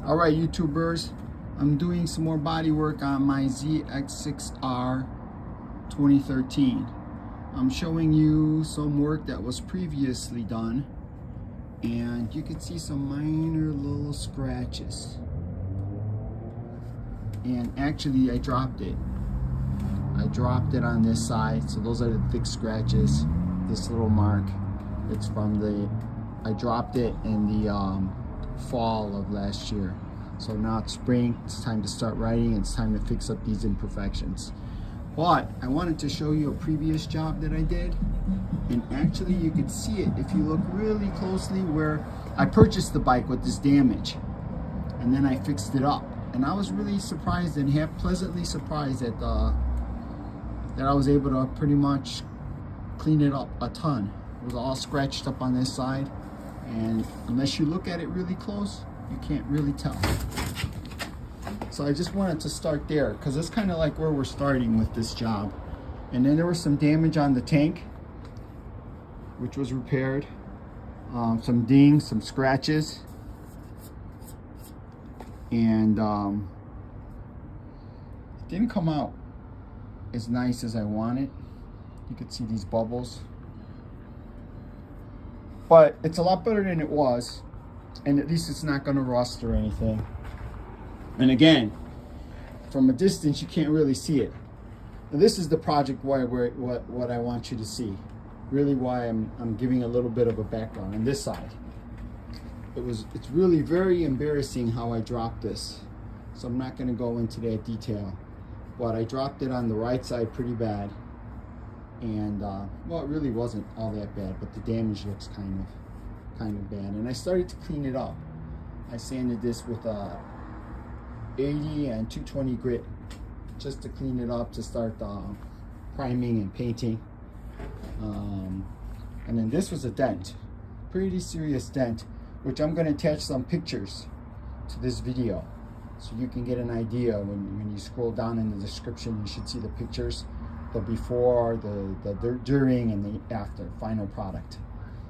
All right, YouTubers, I'm doing some more body work on my ZX6R 2013. I'm showing you some work that was previously done, and you can see some minor little scratches. And actually, I dropped it. I dropped it on this side, so those are the thick scratches. This little mark, it's from I dropped it in the fall of last year. So now it's spring, it's time to start writing, it's time to fix up these imperfections. But I wanted to show you a previous job that I did, and actually you can see it if you look really closely, where I purchased the bike with this damage and then I fixed it up. And I was really surprised and pleasantly surprised that I was able to pretty much clean it up a ton. It was all scratched up on this side, and unless you look at it really close, you can't really tell. So I just wanted to start there because it's kind of like where we're starting with this job. And then there was some damage on the tank, which was repaired. Some dings, some scratches, and it didn't come out as nice as I wanted. You could see these bubbles, but it's a lot better than it was, and at least it's not going to rust or anything. And again, from a distance you can't really see it. Now, this is the project what I want you to see, really why I'm giving a little bit of a background. On this side, it's really very embarrassing how I dropped this, so I'm not going to go into that detail, but I dropped it on the right side pretty bad. And well, it really wasn't all that bad, but the damage looks kind of bad. And I started to clean it up. I sanded this with a 80 and 220 grit just to clean it up, to start priming and painting. And then this was a dent, pretty serious dent, which I'm going to attach some pictures to this video so you can get an idea. When you scroll down in the description, you should see the pictures, the before, the during, and the after final product.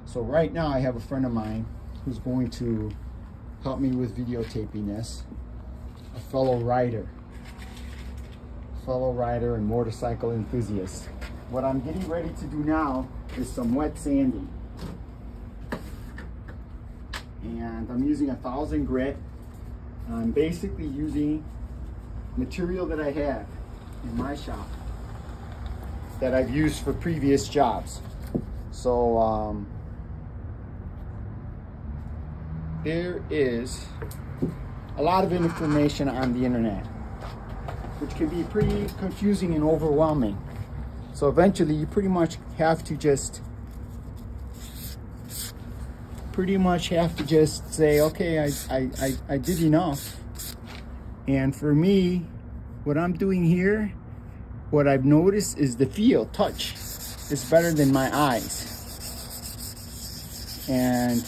So right now I have a friend of mine who's going to help me with videotaping this, a fellow rider and motorcycle enthusiast. What I'm getting ready to do now is some wet sanding, and I'm using 1000 grit. I'm basically using material that I have in my shop that I've used for previous jobs. So there is a lot of information on the internet, which can be pretty confusing and overwhelming. So eventually you pretty much have to just say, okay, I did enough. And for me, what I'm doing here, what I've noticed is the feel, touch is better than my eyes. And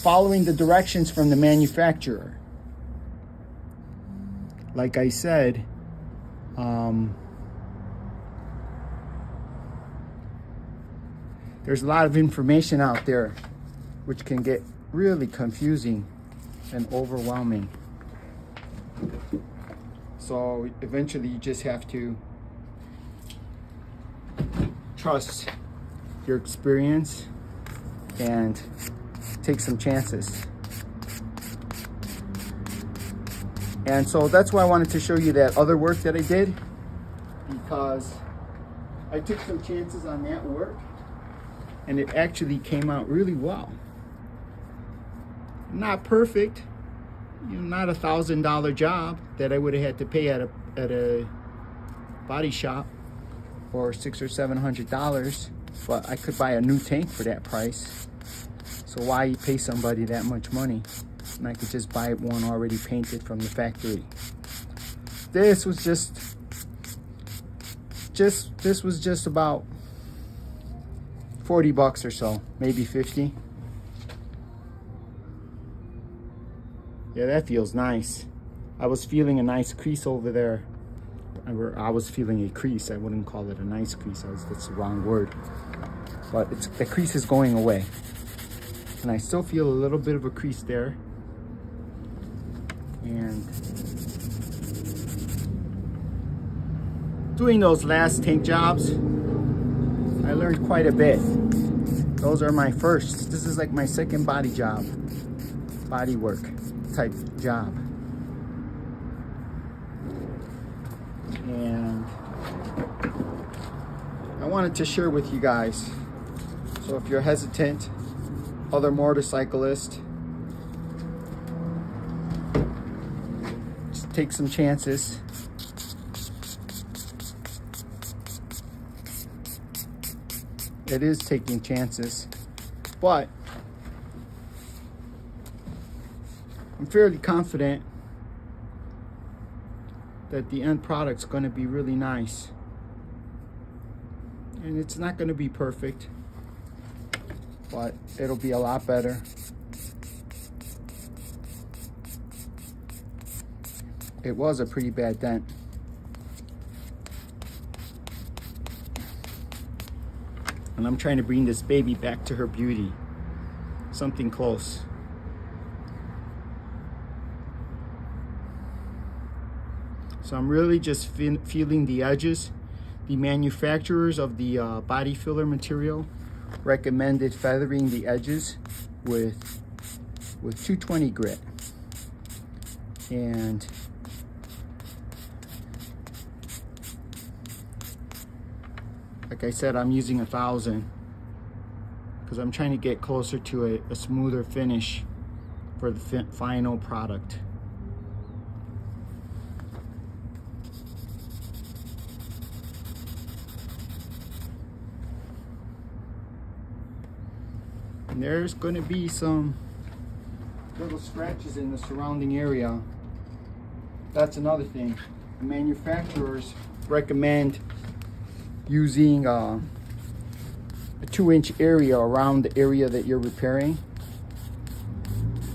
following the directions from the manufacturer. Like I said, there's a lot of information out there which can get really confusing and overwhelming. So eventually you just have to trust your experience and take some chances. And so that's why I wanted to show you that other work that I did, because I took some chances on that work and it actually came out really well. Not perfect, not $1,000 job that I would have had to pay at a body shop for $600 or $700, but I could buy a new tank for that price. So why pay somebody that much money? And I could just buy one already painted from the factory. This was just about 40 bucks or so, maybe 50. Yeah, that feels nice. I was feeling a nice crease over there. I was feeling a crease. I wouldn't call it a nice crease. That's the wrong word. But the crease is going away. And I still feel a little bit of a crease there. And doing those last tank jobs, I learned quite a bit. Those are my first. This is like my second body job, body work type job. And I wanted to share with you guys. So if you're hesitant, other motorcyclists, just take some chances. It is taking chances, but I'm fairly confident that the end product's going to be really nice. And it's not going to be perfect, but it'll be a lot better. It was a pretty bad dent. And I'm trying to bring this baby back to her beauty. Something close. So I'm really just feeling the edges. The manufacturers of the body filler material recommended feathering the edges with 220 grit. And like I said, I'm using 1,000 because I'm trying to get closer to a smoother finish for the final product. And there's going to be some little scratches in the surrounding area. That's another thing. The manufacturers recommend using a 2-inch area around the area that you're repairing.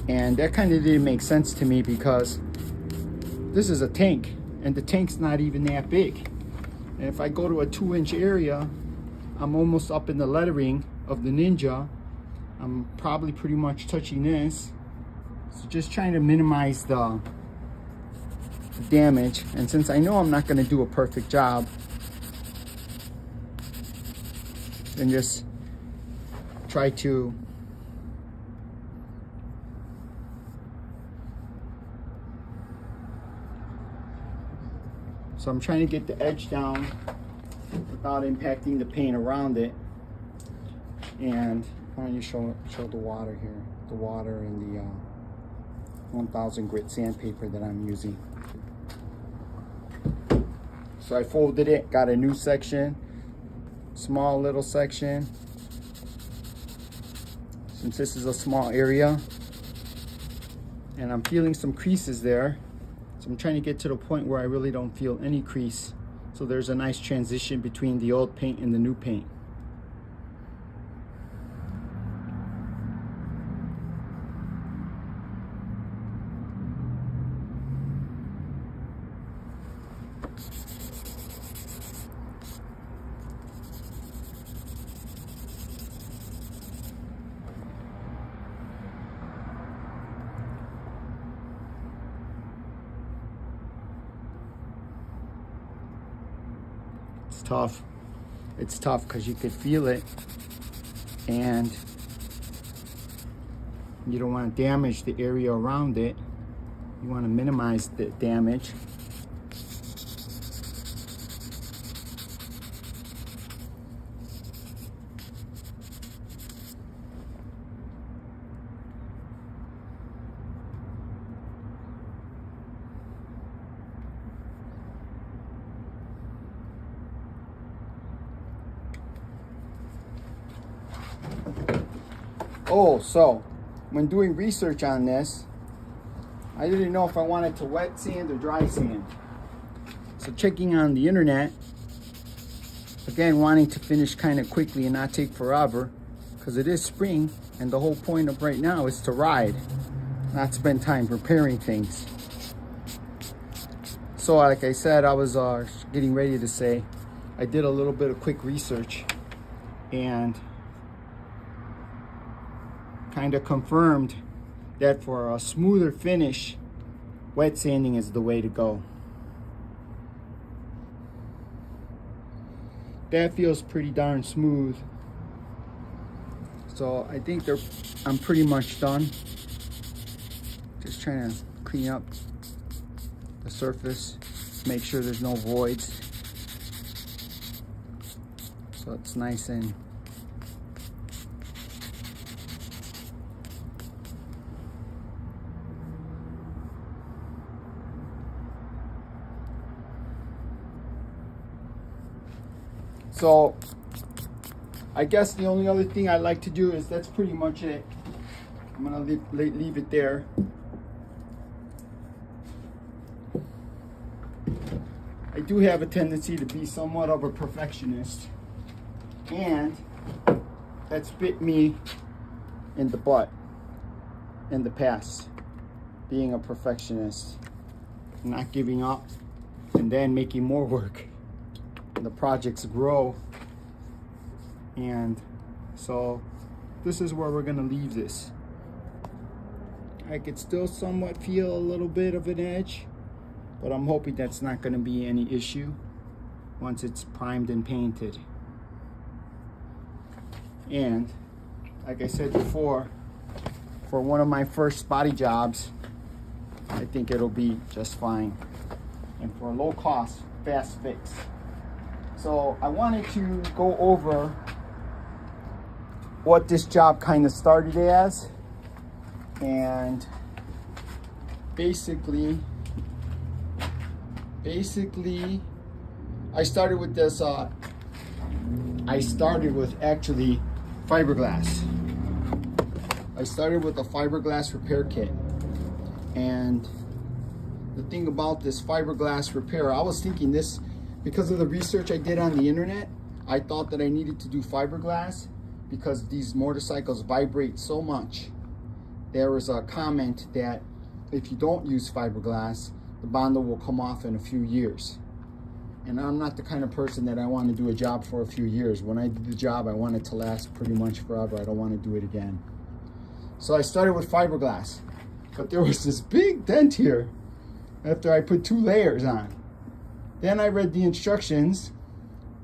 And that kind of didn't make sense to me because this is a tank and the tank's not even that big. And if I go to a 2-inch area, I'm almost up in the lettering of the Ninja. I'm probably pretty much touching this. So just trying to minimize the damage. And since I know I'm not going to do a perfect job, and just try to so I'm trying to get the edge down without impacting the paint around it. And why don't you show the water here, the water and the 1000 grit sandpaper that I'm using. So I folded it, got a new section, small little section, since this is a small area, and I'm feeling some creases there. So I'm trying to get to the point where I really don't feel any crease. So there's a nice transition between the old paint and the new paint. Tough. It's tough because you could feel it and you don't want to damage the area around it. You want to minimize the damage. Oh, so when doing research on this, I didn't know if I wanted to wet sand or dry sand. So checking on the internet, again, wanting to finish kind of quickly and not take forever, because it is spring and the whole point of right now is to ride, not spend time preparing things. So like I said, I was getting ready to say, I did a little bit of quick research and kind of confirmed that for a smoother finish, wet sanding is the way to go. That feels pretty darn smooth. So I think I'm pretty much done. Just trying to clean up the surface, make sure there's no voids. So it's nice and so I guess the only other thing I like to do is that's pretty much it. I'm gonna leave it there. I do have a tendency to be somewhat of a perfectionist, and that's bit me in the butt in the past, being a perfectionist, not giving up, and then making more work. And the projects grow, and so this is where we're gonna leave this. I could still somewhat feel a little bit of an edge, but I'm hoping that's not going to be any issue once it's primed and painted. And like I said before, for one of my first body jobs, I think it'll be just fine. And for a low cost, fast fix. So I wanted to go over what this job kind of started as, and basically I started with this actually fiberglass. I started with a fiberglass repair kit, and the thing about this fiberglass repair, I was thinking this because of the research I did on the internet. I thought that I needed to do fiberglass because these motorcycles vibrate so much. There was a comment that if you don't use fiberglass, the Bondo will come off in a few years. And I'm not the kind of person that I want to do a job for a few years. When I did the job, I want it to last pretty much forever. I don't want to do it again. So I started with fiberglass, but there was this big dent here after I put 2 layers on. Then I read the instructions.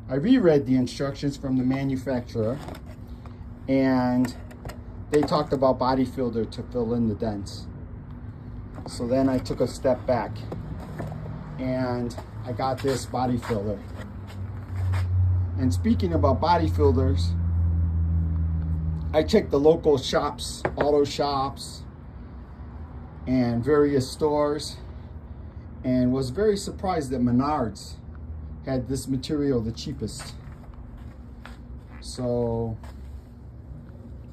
I reread the instructions from the manufacturer, and they talked about body filler to fill in the dents. So then I took a step back and I got this body filler. And speaking about body fillers, I checked the local shops, auto shops, and various stores, and was very surprised that Menards had this material the cheapest. So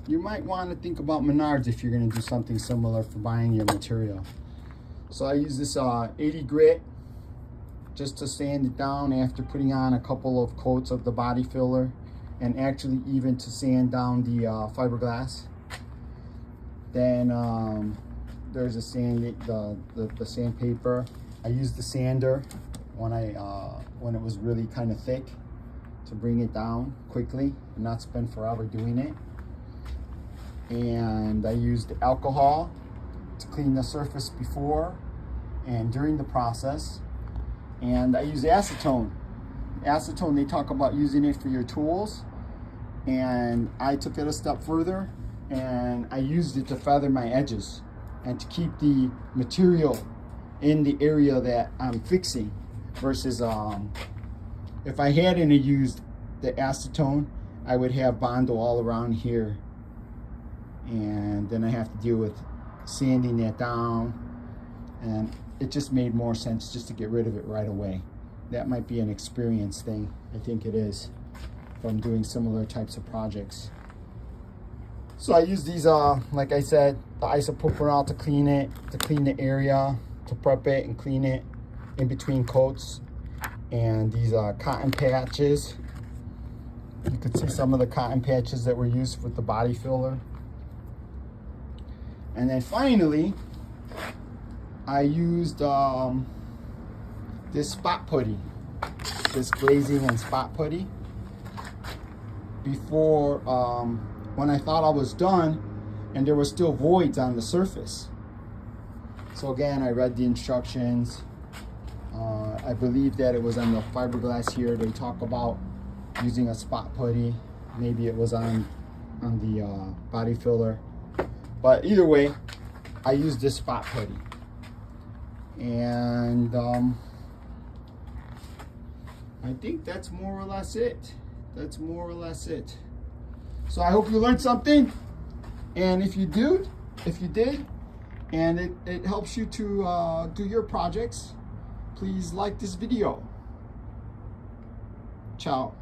you might want to think about Menards if you're going to do something similar for buying your material. So I use this 80 grit just to sand it down after putting on a couple of coats of the body filler, and actually even to sand down the fiberglass. Then there's a the sandpaper. I used the sander when it was really kind of thick to bring it down quickly and not spend forever doing it. And I used alcohol to clean the surface before and during the process. And I use acetone. Acetone, they talk about using it for your tools, and I took it a step further and I used it to feather my edges and to keep the material in the area that I'm fixing, versus if I hadn't used the acetone, I would have Bondo all around here, and then I have to deal with sanding that down, and it just made more sense just to get rid of it right away. That might be an experience thing. I think it is, from doing similar types of projects. So I use these, like I said, the isopropyl to clean it, to clean the area, to prep it and clean it in between coats. And these cotton patches. You could see some of the cotton patches that were used with the body filler. And then finally, I used this spot putty, this glazing and spot putty. Before, when I thought I was done and there were still voids on the surface. So again, I read the instructions. I believe that it was on the fiberglass here. They talk about using a spot putty. Maybe it was on the body filler. But either way, I used this spot putty. And I think that's more or less it. That's more or less it. So I hope you learned something. And if you did, and it helps you to do your projects, please like this video. Ciao.